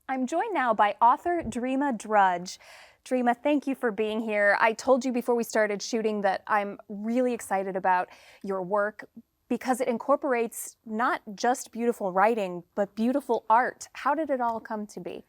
I'm joined now by author Dreama Drudge. Dreama, thank you for being here. I told you before we started shooting that I'm really excited about your work because it incorporates not just beautiful writing, but beautiful art. How did it all come to be?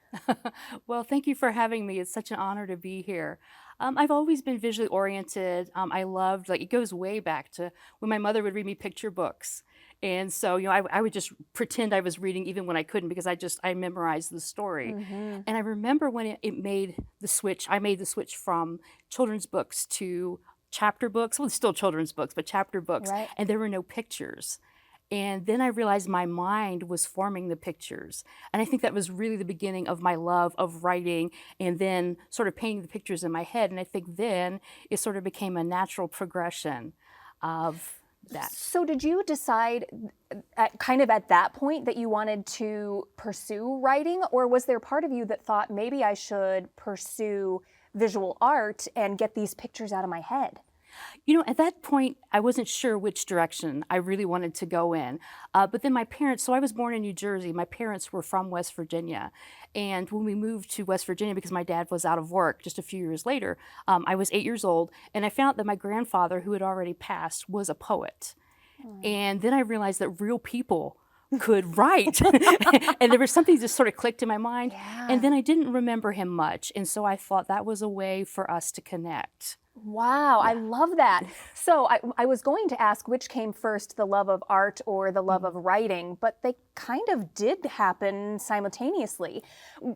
Well, thank you for having me. It's such an honor to be here. I've always been visually oriented. I loved, like, it goes way back to when my mother would read me picture books. And so, I would just pretend I was reading even when I couldn't because I memorized the story. Mm-hmm. And I remember when it made the switch, I made the switch from children's books to chapter books. Well, it's still children's books, but chapter books. Right. And there were no pictures. And then I realized my mind was forming the pictures. And I think that was really the beginning of my love of writing and then sort of painting the pictures in my head. And I think then it sort of became a natural progression of that. So did you decide kind of at that point that you wanted to pursue writing, or was there part of you that thought maybe I should pursue visual art and get these pictures out of my head? At that point, I wasn't sure which direction I really wanted to go in. But then my parents, so I was born in New Jersey. My parents were from West Virginia. And when we moved to West Virginia, because my dad was out of work just a few years later, I was 8 years old. And I found that my grandfather, who had already passed, was a poet. And then I realized that real people could write. And there was something just sort of clicked in my mind. Yeah. And then I didn't remember him much. And so I thought that was a way for us to connect. Wow, I love that. So I was going to ask which came first, the love of art or the love of writing, but they kind of did happen simultaneously.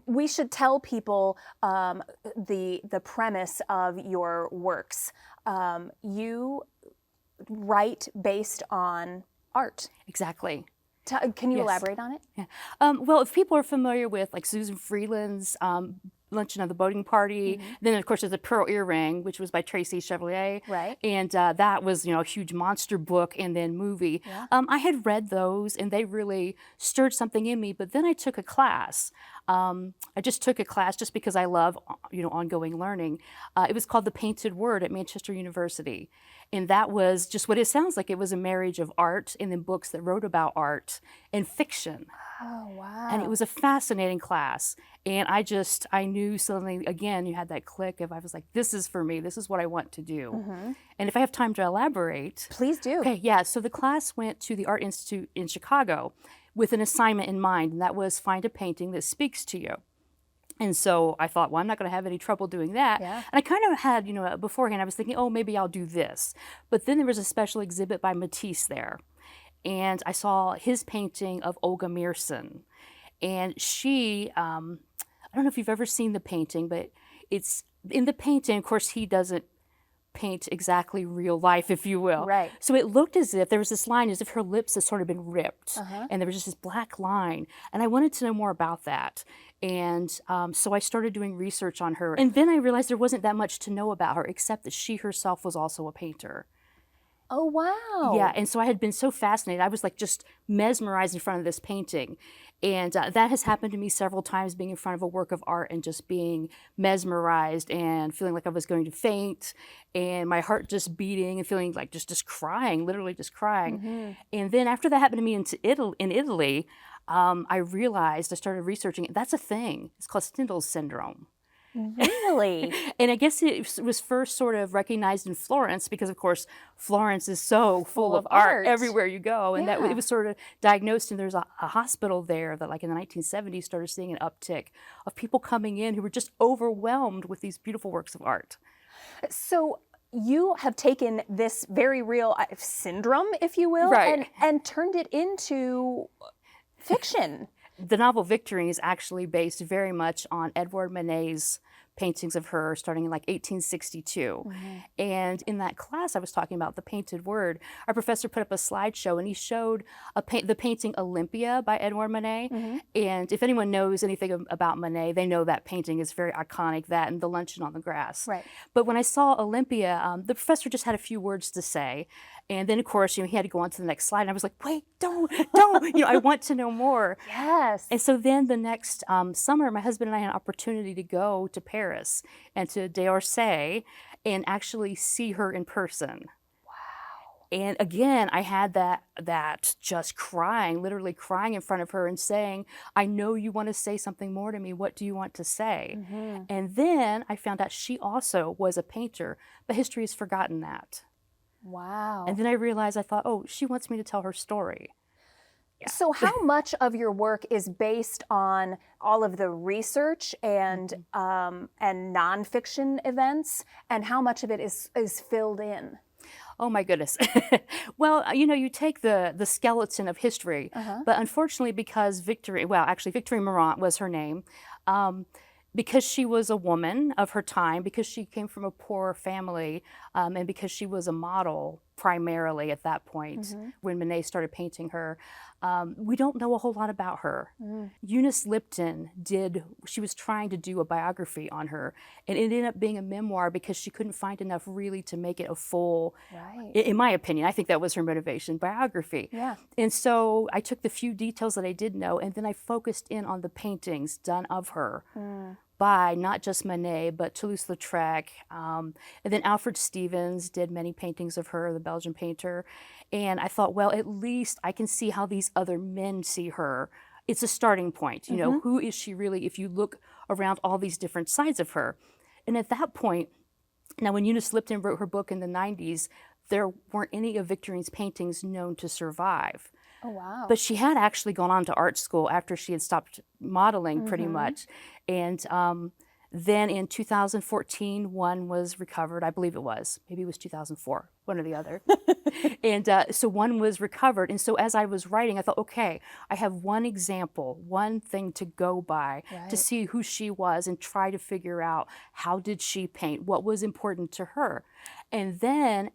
We should tell people the premise of your works. You write based on art. Exactly. Can you Yes. elaborate on it? Yeah. Well, if people are familiar with like Susan Freeland's Luncheon of the Boating Party, then of course there's the Pearl Earring, which was by Tracy Chevalier, Right. and that was a huge monster book and then movie. Yeah. I had read those and they really stirred something in me. But then I took a class. I just took a class just because I love ongoing learning. It was called The Painted Word at Manchester University. And that was just what it sounds like. It was a marriage of art and then books that wrote about art and fiction. Oh, wow. And it was a fascinating class. And I knew suddenly, again, you had that click of, I was like, this is for me. This is what I want to do. And if I have time to elaborate. Please do. Okay, yeah. So the class went to the Art Institute in Chicago with an assignment in mind, and that was find a painting that speaks to you. And so I thought, well, I'm not going to have any trouble doing that. Yeah. And I kind of had, beforehand, I was thinking, oh, maybe I'll do this. But then there was a special exhibit by Matisse there. And I saw his painting of Olga Meerson. And she, I don't know if you've ever seen the painting, but it's in the painting, of course, he doesn't paint exactly real life, if you will. Right. So it looked as if there was this line, as if her lips had sort of been ripped, and there was just this black line. And I wanted to know more about that. And so I started doing research on her. And then I realized there wasn't that much to know about her, except that she herself was also a painter. Oh, wow. Yeah, and so I had been so fascinated. I was like just mesmerized in front of this painting. And that has happened to me several times, being in front of a work of art and just being mesmerized and feeling like I was going to faint and my heart just beating and feeling like just crying, literally just crying. And then after that happened to me in Italy, I realized, I started researching it. That's a thing. It's called Stendhal's syndrome. Really? And I guess it was first sort of recognized in Florence because, of course, Florence is so full of art everywhere you go. And that Yeah. it was sort of diagnosed, and there's a hospital there that, like in the 1970s, started seeing an uptick of people coming in who were just overwhelmed with these beautiful works of art. So you have taken this very real syndrome, if you will, Right. and turned it into fiction. The novel Victorine is actually based very much on Edouard Manet's paintings of her starting in like 1862. And in that class I was talking about, The Painted Word, our professor put up a slideshow and he showed the painting Olympia by Edouard Manet. And if anyone knows anything about Manet, they know that painting is very iconic, that and The Luncheon on the Grass. Right. But when I saw Olympia, the professor just had a few words to say. And then, of course, he had to go on to the next slide. And I was like, wait, don't, I want to know more. Yes. And so then the next summer, my husband and I had an opportunity to go to Paris and to d'Orsay and actually see her in person. And again, I had that just crying, literally crying in front of her and saying, I know you want to say something more to me. What do you want to say? And then I found out she also was a painter, but history has forgotten that. Wow. And then I realized, I thought, oh, she wants me to tell her story. So how much of your work is based on all of the research and nonfiction events, and how much of it is filled in? Oh my goodness. Well, you take the skeleton of history, but unfortunately because Victory Morant was her name, because she was a woman of her time, because she came from a poor family, and because she was a model primarily at that point when Monet started painting her, we don't know a whole lot about her. Eunice Lipton she was trying to do a biography on her, and it ended up being a memoir because she couldn't find enough really to make it a full, in my opinion, I think that was her motivation, biography. Yeah. And so I took the few details that I did know, and then I focused in on the paintings done of her by not just Monet, but Toulouse-Lautrec. And then Alfred Stevens did many paintings of her, the Belgian painter. And I thought, well, at least I can see how these other men see her. It's a starting point. Who is she really if you look around all these different sides of her? And at that point, now when Eunice Lipton wrote her book in the 90s, there weren't any of Victorine's paintings known to survive. Oh, wow. But she had actually gone on to art school after she had stopped modeling pretty much. And then in 2014, one was recovered. I believe it was. Maybe it was 2004, one or the other. And so one was recovered. And so as I was writing, I thought, okay, I have one example, one thing to go by to see who she was and try to figure out how did she paint, what was important to her. And then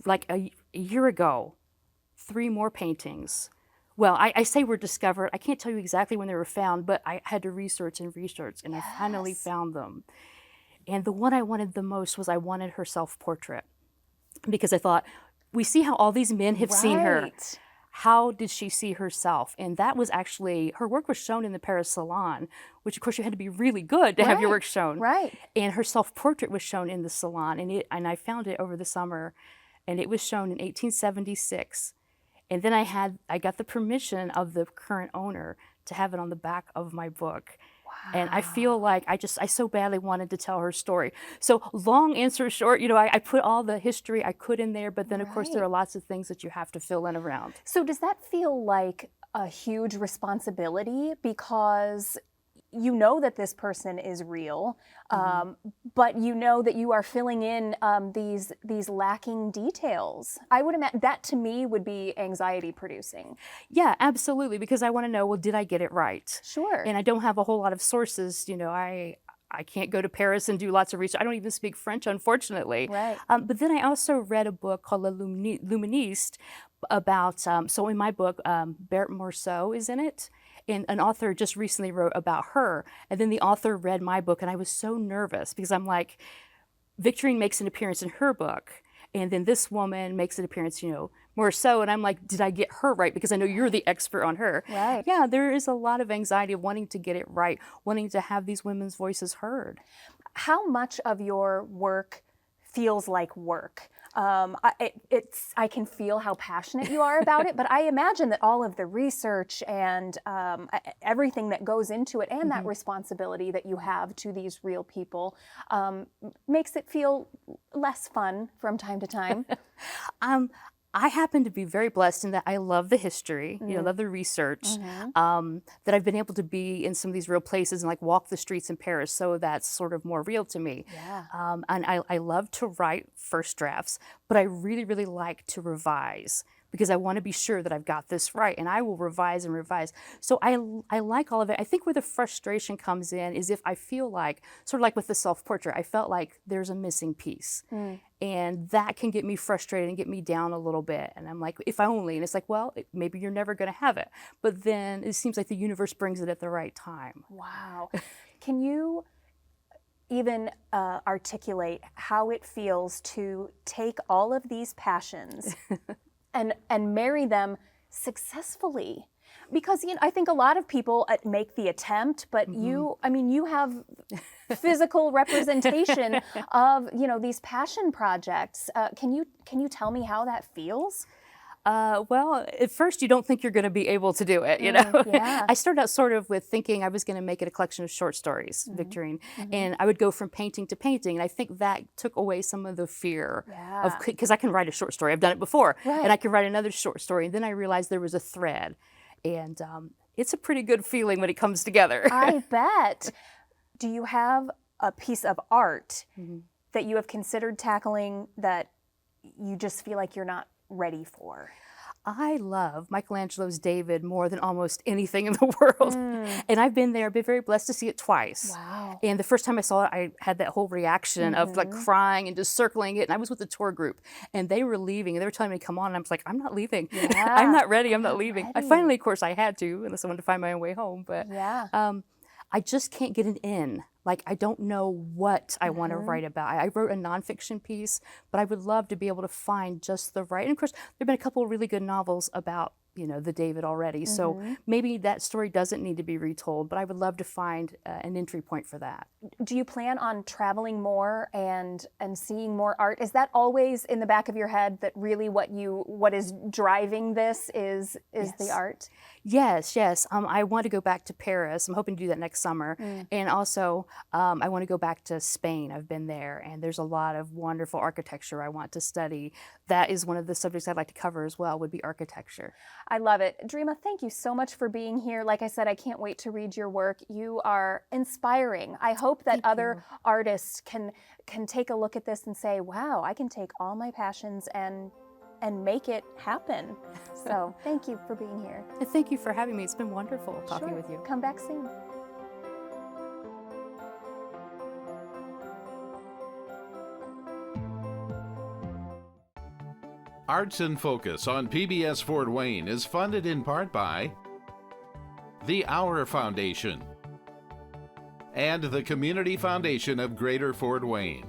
like a year ago, 3 more paintings. Well, I say were discovered. I can't tell you exactly when they were found, but I had to research, and I finally found them. And the one I wanted the most was I wanted her self-portrait, because I thought, we see how all these men have seen her. How did she see herself? And that was actually, her work was shown in the Paris Salon, which of course you had to be really good to have your work shown. Right. And her self-portrait was shown in the salon, and I found it over the summer, and it was shown in 1876. And then I got the permission of the current owner to have it on the back of my book. Wow. And I feel like I so badly wanted to tell her story. So long answer short, I put all the history I could in there, but then of course there are lots of things that you have to fill in around. So does that feel like a huge responsibility, because you know that this person is real, but you know that you are filling in these lacking details? I would imagine that, to me, would be anxiety producing. Yeah, absolutely, because I want to know, well, did I get it right? Sure. And I don't have a whole lot of sources. I can't go to Paris and do lots of research. I don't even speak French, unfortunately. Right. But then I also read a book called Le Luministe about, so in my book, Berthe Morisot is in it. And an author just recently wrote about her. And then the author read my book, and I was so nervous because I'm like, Victorine makes an appearance in her book, and then this woman makes an appearance, Morisot, and I'm like, did I get her right? Because I know you're the expert on her. Right. Yeah, there is a lot of anxiety of wanting to get it right, wanting to have these women's voices heard. How much of your work feels like work? I can feel how passionate you are about it, but I imagine that all of the research and everything that goes into it, and that responsibility that you have to these real people, makes it feel less fun from time to time. I happen to be very blessed in that I love the history, love the research, that I've been able to be in some of these real places and like walk the streets in Paris. So that's sort of more real to me. Yeah. And I love to write first drafts, but I really, really like to revise, because I want to be sure that I've got this right, and I will revise and revise. So I like all of it. I think where the frustration comes in is if I feel like, sort of like with the self-portrait, I felt like there's a missing piece. And that can get me frustrated and get me down a little bit. And I'm like, if only. And it's like, well, maybe you're never going to have it. But then it seems like the universe brings it at the right time. Wow. Can you even articulate how it feels to take all of these passions and marry them successfully? Because I think a lot of people make the attempt, but you have physical representation of these passion projects. Can you tell me how that feels? Well, at first you don't think you're going to be able to do it, Yeah. I started out sort of with thinking I was going to make it a collection of short stories, Victorine, and I would go from painting to painting, and I think that took away some of the fear of, because I can write a short story, I've done it before, and I can write another short story, and then I realized there was a thread, and it's a pretty good feeling when it comes together. I bet. Do you have a piece of art that you have considered tackling that you just feel like you're not ready for? I love Michelangelo's David more than almost anything in the world. And I've been there, been very blessed to see it twice. Wow. And the first time I saw it, I had that whole reaction of like crying and just circling it. And I was with the tour group and they were leaving and they were telling me to come on. And I was like, I'm not leaving. Yeah. I'm not ready. I'm not leaving. I finally, of course, I had to, unless I wanted to find my own way home. But I just can't get it in. Like, I don't know what I want to write about. I wrote a nonfiction piece, but I would love to be able to find just the right. And of course, there have been a couple of really good novels about, the David already. So maybe that story doesn't need to be retold, but I would love to find an entry point for that. Do you plan on traveling more and seeing more art? Is that always in the back of your head that really what is driving this is the art? Yes. I want to go back to Paris. I'm hoping to do that next summer. And also, I want to go back to Spain. I've been there, and there's a lot of wonderful architecture I want to study. That is one of the subjects I'd like to cover as well, would be architecture. I love it. Dreama, thank you so much for being here. Like I said, I can't wait to read your work. You are inspiring. I hope that other artists can take a look at this and say, wow, I can take all my passions and make it happen. So thank you for being here. And thank you for having me. It's been wonderful talking with you. Come back soon. Arts in Focus on PBS Fort Wayne is funded in part by the Our Foundation and the Community Foundation of Greater Fort Wayne.